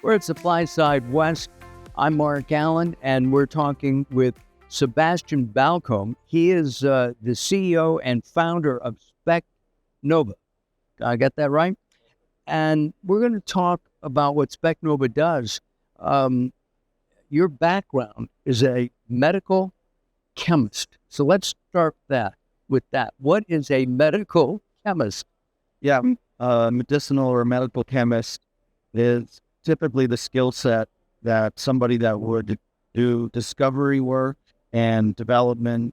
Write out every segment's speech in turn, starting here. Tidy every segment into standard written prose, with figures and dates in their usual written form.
We're at Supply Side West. I'm Mark Allen, and we're talking with Sebastian Balcombe. He is the CEO and founder of Specnova. I got that right? And we're going to talk about what Specnova does. Your background is a medical chemist. So let's start with that. What is a medical chemist? Yeah, medicinal or medical chemist is typically the skill set that somebody that would do discovery work and development,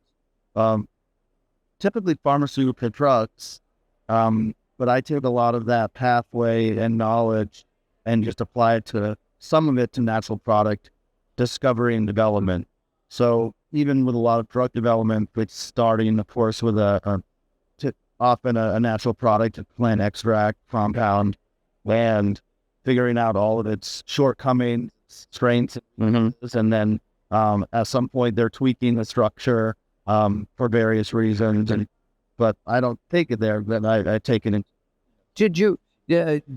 typically pharmaceutical drugs. But I take a lot of that pathway and knowledge and just apply it to some of it to natural product discovery and development. So even with a lot of drug development, it's starting, of course, with often a natural product, a plant extract, compound, and figuring out all of its shortcomings, strengths, and then at some point they're tweaking the structure for various reasons. But I don't take it there, but I take it in. Do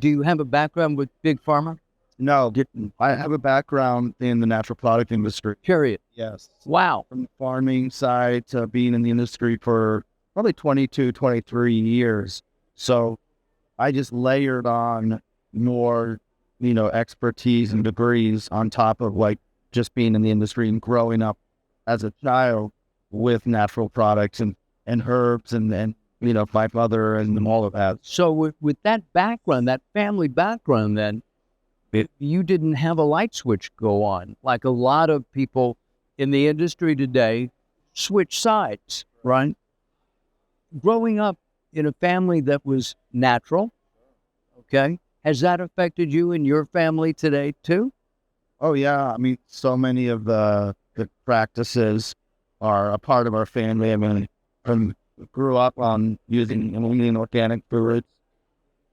you have a background with Big Pharma? No, I have a background in the natural product industry. Period. Yes. Wow. From the farming side to being in the industry for probably 22, 23 years. So I just layered on more, expertise and degrees on top of like just being in the industry and growing up as a child with natural products and herbs and my mother and all of that. So with that background, that family background, then you didn't have a light switch go on like a lot of people in the industry today switch sides, right? Growing up in a family that was natural, okay, has that affected you and your family today too? Oh yeah, I mean, so many of the practices are a part of our family. I mean, grew up on using only organic foods,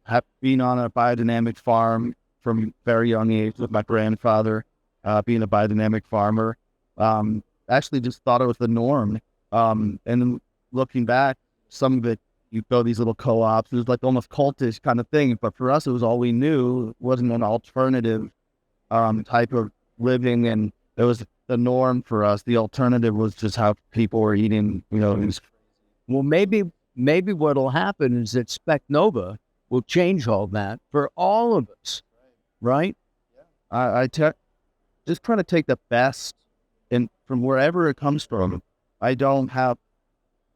have been on a biodynamic farm from very young age with my grandfather, being a biodynamic farmer. Actually just thought it was the norm. And then looking back, some of it, you go these little co-ops, it was like almost cultish kind of thing. But for us, it was all we knew. It wasn't an alternative type of living. And it was the norm for us. The alternative was just how people were eating, Well, maybe what'll happen is that Specnova will change all that for all of us, right? I just try to take the best from wherever it comes from. I don't have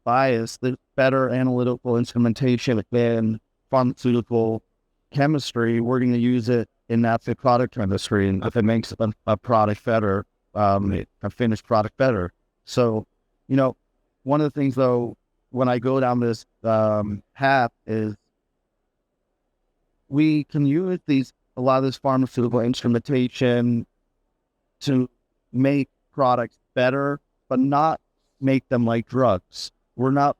bias. There's better analytical instrumentation than pharmaceutical chemistry. We're going to use it in natural product chemistry, and if it makes a product better, a finished product better. So, one of the things though, when I go down this path is we can use a lot of this pharmaceutical instrumentation to make products better, but not make them like drugs. We're not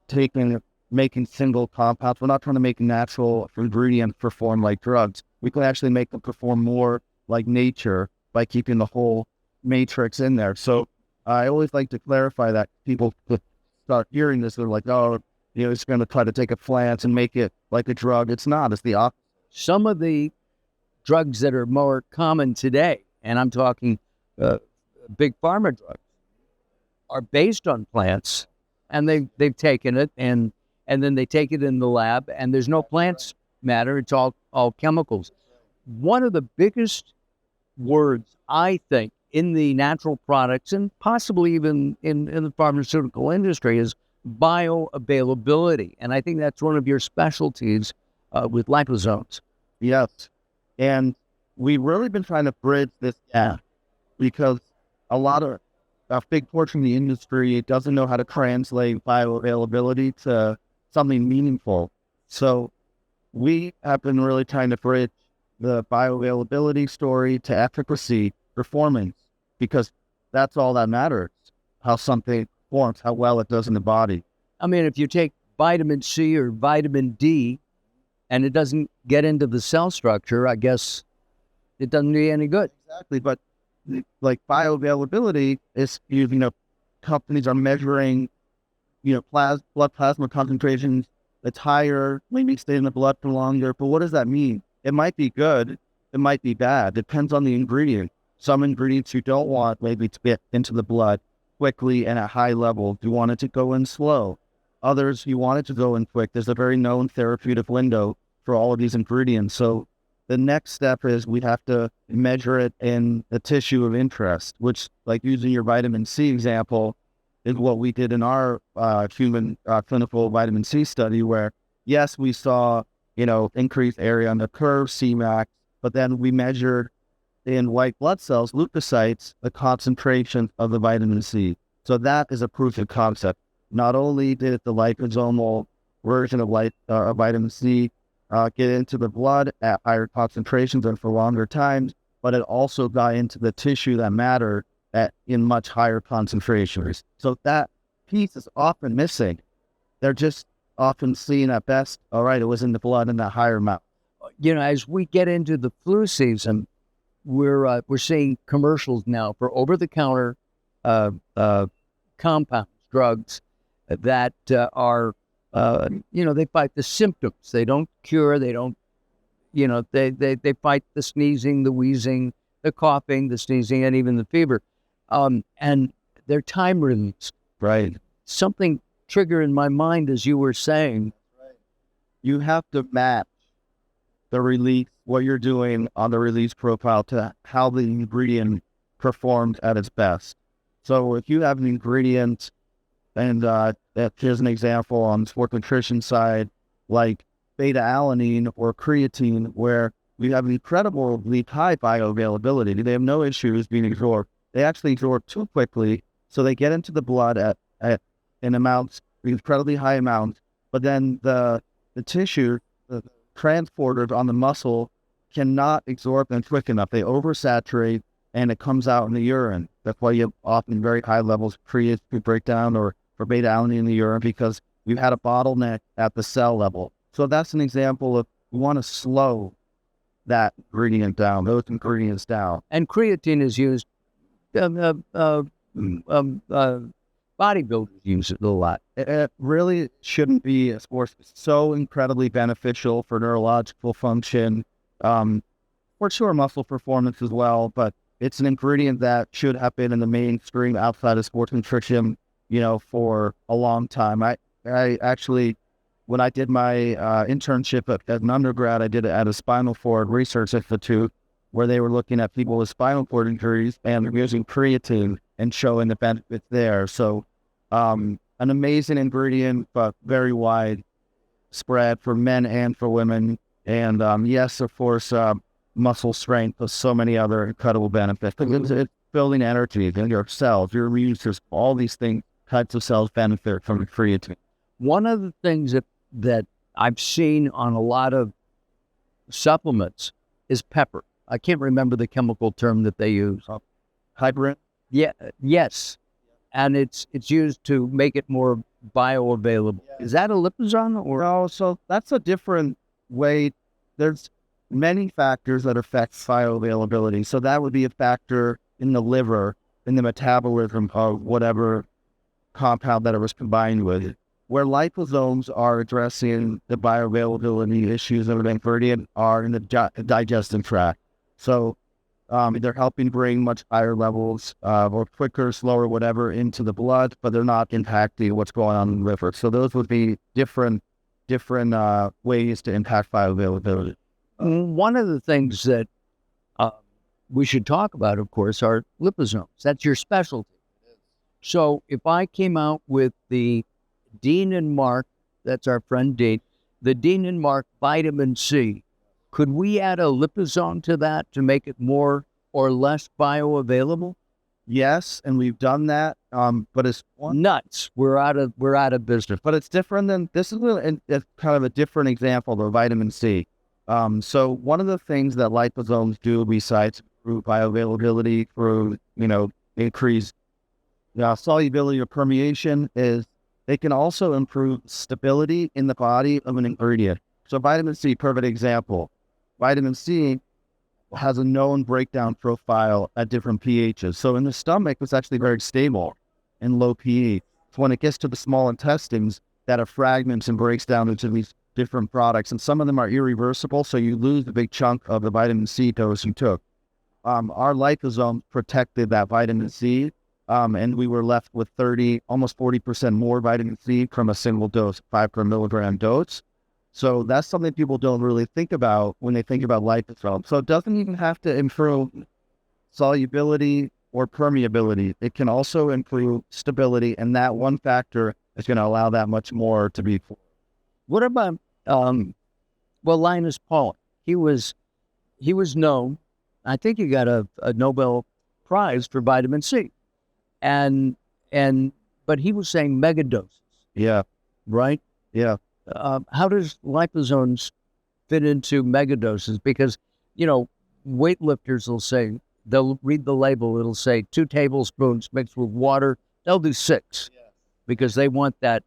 making single compounds. We're not trying to make natural ingredients perform like drugs. We can actually make them perform more like nature by keeping the whole matrix in there. So I always like to clarify that. People start hearing this, they're like, oh, it's going to try to take a plant and make it like a drug. It's not. It's the opposite. Some of the drugs that are more common today, and I'm talking big pharma drugs, are based on plants, and they've taken it and then they take it in the lab, and there's no plants matter. It's all chemicals. One of the biggest words, I think, in the natural products and possibly even in the pharmaceutical industry is bioavailability. And I think that's one of your specialties with liposomes. Yes. And we've really been trying to bridge this gap because a big portion of the industry doesn't know how to translate bioavailability to something meaningful. So we have been really trying to bridge the bioavailability story to efficacy, performance, because that's all that matters, how something performs, how well it does in the body. I mean, if you take vitamin C or vitamin D and it doesn't get into the cell structure, I guess it doesn't do you any good. Exactly, but like bioavailability is, companies are measuring, blood plasma concentrations that's higher, maybe stay in the blood for longer. But what does that mean? It might be good, it might be bad. Depends on the ingredient. Some ingredients you don't want maybe to get into the blood quickly and at high level. You want it to go in slow. Others, you want it to go in quick. There's a very known therapeutic window for all of these ingredients. So the next step is we have to measure it in the tissue of interest, which, like using your vitamin C example, is what we did in our human clinical vitamin C study, where, yes, we saw, increased area on the curve, Cmax, but then we measured in white blood cells, leukocytes, the concentration of the vitamin C. So that is a proof of concept. Not only did the liposomal version of vitamin C get into the blood at higher concentrations and for longer times, but it also got into the tissue that mattered in much higher concentrations. So that piece is often missing. They're just often seen at best, all right, it was in the blood in that higher amount. As we get into the flu season, we're seeing commercials now for over-the-counter compounds, drugs that are, they fight the symptoms. They don't cure. They don't, they fight the sneezing, the wheezing, the coughing, the sneezing, and even the fever. And they're time released. Right. Something triggered in my mind as you were saying. Right. You have to match the release, what you're doing on the release profile, to how the ingredient performed at its best. So if you have an ingredient, and here's an example on the sport nutrition side, like beta-alanine or creatine, where we have incredibly high bioavailability. They have no issues being absorbed. They actually absorb too quickly, so they get into the blood at in amounts, incredibly high amounts, but then the tissue, the transporters on the muscle cannot absorb them quick enough. They oversaturate, and it comes out in the urine. That's why you have often very high levels of creatine breakdown or for beta-alanine in the urine, because we've had a bottleneck at the cell level. So that's an example of, we want to slow that ingredient down, those ingredients down. And creatine is used, bodybuilders use it a lot. It really shouldn't be a sport. It's so incredibly beneficial for neurological function, for sure muscle performance as well, but it's an ingredient that should have been in the mainstream outside of sports nutrition, for a long time. I actually, when I did my internship at an undergrad, I did it at a spinal cord research institute, where they were looking at people with spinal cord injuries and using creatine and showing the benefits there. So an amazing ingredient, but very wide spread for men and for women. And yes, of course, muscle strength, but so many other incredible benefits. It's building energy in your cells, your immune system, all these types of cells benefit from the creatine. One of the things that I've seen on a lot of supplements is pepper. I can't remember the chemical term that they use. Heparin? Yeah, yes. And it's used to make it more bioavailable. Yeah. Is that a liposome or? No, so that's a different way. There's many factors that affect bioavailability. So that would be a factor in the liver, in the metabolism of whatever compound that it was combined with. Where liposomes are addressing the bioavailability issues of an ingredient are in the digestive tract. So they're helping bring much higher levels or quicker, slower, whatever, into the blood, but they're not impacting what's going on in the liver. So those would be different ways to impact bioavailability. One of the things that we should talk about, of course, are liposomes. That's your specialty. So if I came out with the Dean and Mark, that's our friend Dean, the Dean and Mark vitamin C, could we add a liposome to that to make it more or less bioavailable? Yes, and we've done that. But it's nuts. We're out of business. But it's different than this is it's kind of a different example of vitamin C. So one of the things that liposomes do, besides improve bioavailability through increased solubility or permeation, is they can also improve stability in the body of an ingredient. So vitamin C, perfect example. Vitamin C has a known breakdown profile at different pHs. So in the stomach, it's actually very stable in low pH. So when it gets to the small intestines, that it fragments and breaks down into these different products, and some of them are irreversible, so you lose a big chunk of the vitamin C dose you took. Our liposome protected that vitamin C, and we were left with almost 40% more vitamin C from a single dose, 5 per milligram dose. So that's something people don't really think about when they think about liposome. So it doesn't even have to improve solubility or permeability. It can also improve stability, and that one factor is going to allow that much more to be. What about Linus Pauling? He was known. I think he got a Nobel Prize for vitamin C, but he was saying megadoses. Yeah. Right. Yeah. How does liposomes fit into megadoses? Because weightlifters will say, they'll read the label. It'll say 2 tablespoons mixed with water. They'll do 6 because they want that.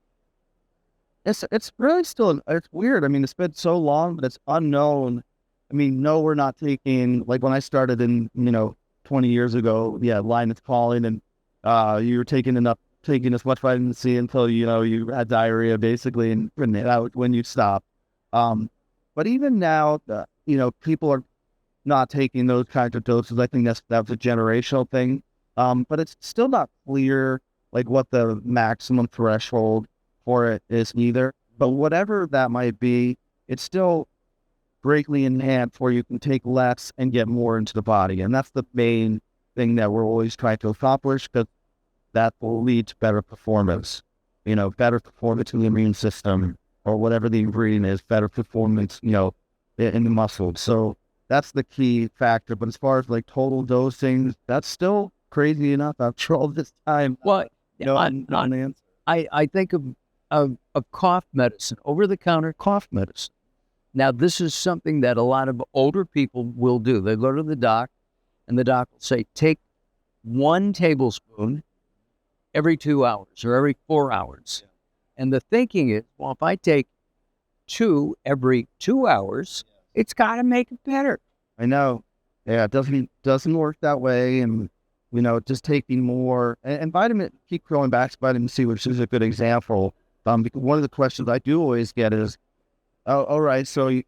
It's really still, it's weird. I mean, it's been so long, but it's unknown. I mean, no, we're not taking, like when I started in, 20 years ago, Linus Pauling, and you were taking as much vitamin C until, you had diarrhea basically, and putting it out when you stop. But even now, people are not taking those kinds of doses. I think that's a generational thing. But it's still not clear, like, what the maximum threshold for it is either. But whatever that might be, it's still greatly enhanced where you can take less and get more into the body. And that's the main thing that we're always trying to accomplish, because that will lead to better performance, better performance in the immune system, or whatever the ingredient is, better performance, in the muscle. So that's the key factor. But as far as like total dosing, that's still crazy enough after all this time. Well, I think of cough medicine, over-the-counter cough medicine. Now, this is something that a lot of older people will do. They go to the doc, and the doc will say, take 1 tablespoon every 2 hours or every 4 hours. And the thinking is, well, if I take 2 every 2 hours, it's got to make it better. I know. Yeah, it doesn't work that way. And, just taking more, and keep going back to vitamin C, which is a good example. Because one of the questions I do always get is, oh, all right, so, your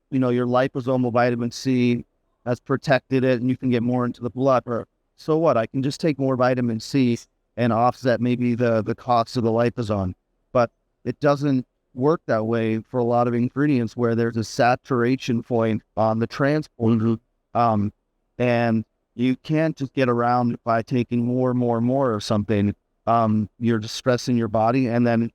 liposomal vitamin C has protected it and you can get more into the blood. Or, so what? I can just take more vitamin C and offset maybe the cost of the liposome. But it doesn't work that way for a lot of ingredients where there's a saturation point on the transport. And you can't just get around by taking more of something. You're just stressing your body, and then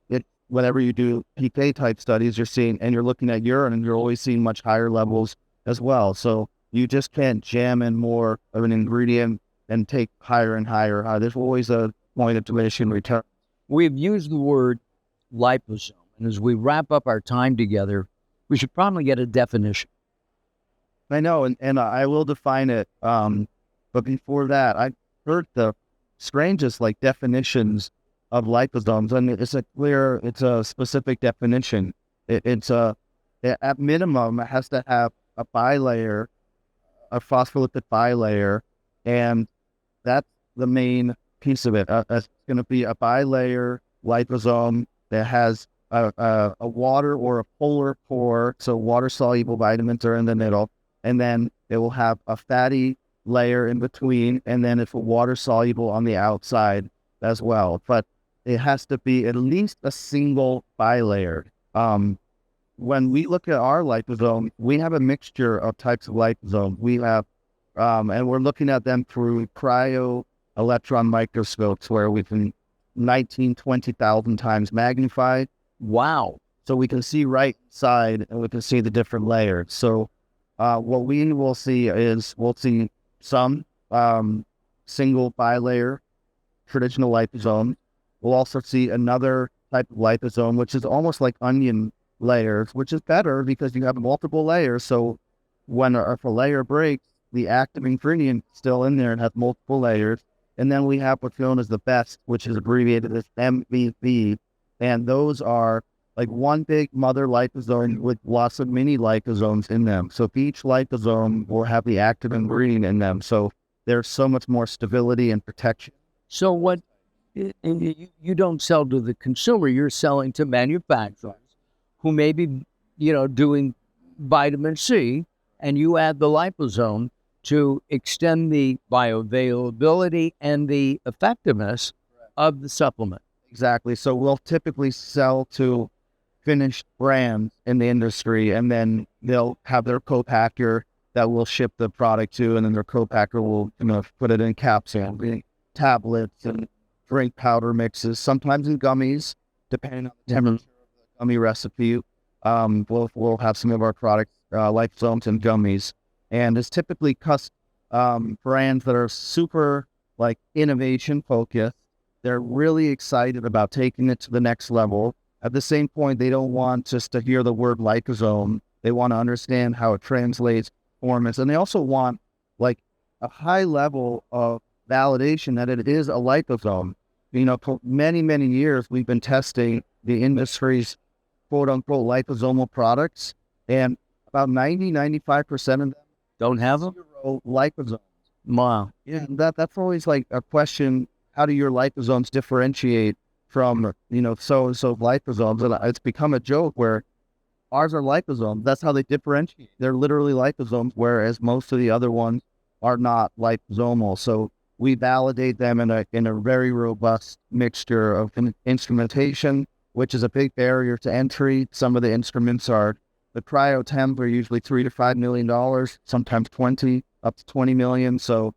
whenever you do PK type studies, you're looking at urine, and you're always seeing much higher levels as well. So you just can't jam in more of an ingredient and take higher and higher. There's always a point of diminishing return. We've used the word liposome, and as we wrap up our time together, we should probably get a definition. I know, and I will define it. But before that, I heard the strangest definitions of liposomes, and it's a specific definition. At minimum, it has to have a bilayer, a phospholipid bilayer, and that's the main piece of it. It's going to be a bilayer liposome that has a water or a polar pore, so water-soluble vitamins are in the middle, and then it will have a fatty layer in between, and then it's water-soluble on the outside as well. But it has to be at least a single bilayer. When we look at our liposome, we have a mixture of types of liposome. We have, and we're looking at them through cryo-electron microscopes where we can 20,000 times magnify. Wow. So we can see right side, and we can see the different layers. So what we will see is some single bilayer traditional liposome. We'll also see another type of liposome, which is almost like onion layers, which is better because you have multiple layers. So if a layer breaks, the active ingredient is still in there and has multiple layers. And then we have what's known as the best, which is abbreviated as MVP. And those are like one big mother liposome with lots of mini liposomes in them. So each liposome will have the active ingredient in them. So there's so much more stability and protection. So what you don't sell to the consumer, you're selling to manufacturers who maybe doing vitamin C, and you add the liposome to extend the bioavailability and the effectiveness of the supplement. Exactly. So we'll typically sell to finished brands in the industry, and then they'll have their co-packer that will ship the product to, and then their co-packer will put it in capsules, tablets, and drink powder mixes, sometimes in gummies, depending on the temperature of the gummy recipe. We'll have some of our products, liposomes and gummies, and it's typically brands that are super like innovation focused. They're really excited about taking it to the next level. At the same point, they don't want just to hear the word liposome. They want to understand how it translates performance, and they also want like a high level of validation that it is a liposome. For many, many years, we've been testing the industry's quote unquote liposomal products, and about 95% of them Don't have them? zero liposomes. Wow. Yeah, that's always like a question. How do your liposomes differentiate from, so-and-so liposomes? And it's become a joke where ours are liposomes. That's how they differentiate. They're literally liposomes, whereas most of the other ones are not liposomal. So we validate them in a very robust mixture of instrumentation, which is a big barrier to entry. Some of the instruments the cryo-temp are usually $3 to $5 million, sometimes 20, up to 20 million. So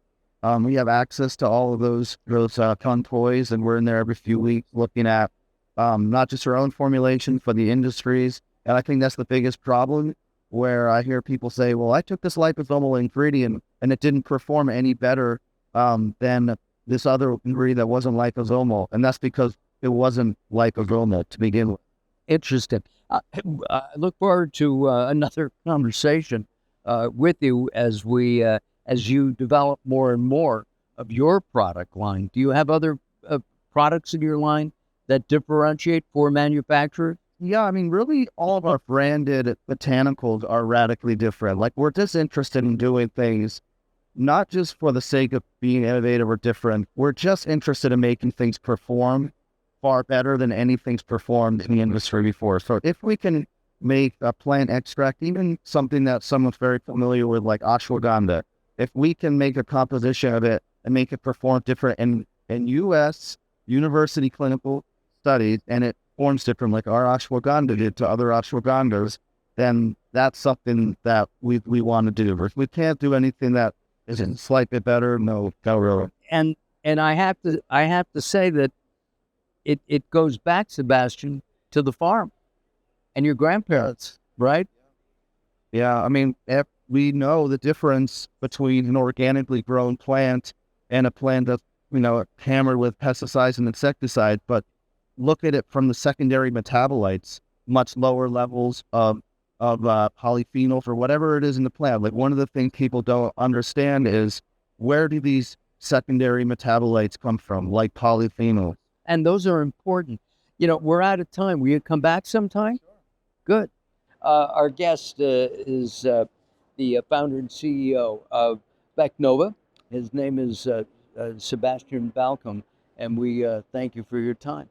we have access to all of those fun toys, and we're in there every few weeks looking at not just our own formulations, but the industries. And I think that's the biggest problem, where I hear people say, well, I took this liposomal ingredient and it didn't perform any better than this other ingredient that wasn't liposomal. And that's because it wasn't liposomal to begin with. Interesting. I look forward to another conversation with you as you develop more and more of your product line. Do you have other products in your line that differentiate for manufacturers? Yeah, I mean, really, all of our branded botanicals are radically different. Like, we're just interested in doing things not just for the sake of being innovative or different. We're just interested in making things perform far better than anything's performed in the industry before. So if we can make a plant extract, even something that someone's very familiar with, like ashwagandha, if we can make a composition of it and make it perform different in U.S. university clinical studies, and it forms different, like our ashwagandha did to other ashwagandhas, then that's something that we want to do. If we can't do anything that isn't slightly better, no really. And I have to say that it goes back, Sebastian, to the farm and your grandparents, right? Yeah, I mean, if we know the difference between an organically grown plant and a plant that's hammered with pesticides and insecticides, but look at it from the secondary metabolites, much lower levels of polyphenols or whatever it is in the plant. Like, one of the things people don't understand is, where do these secondary metabolites come from, like polyphenols? And those are important. We're out of time. Will you come back sometime? Sure. Good. Our guest is the founder and CEO of Specnova. His name is Sebastian Balcom, and we thank you for your time.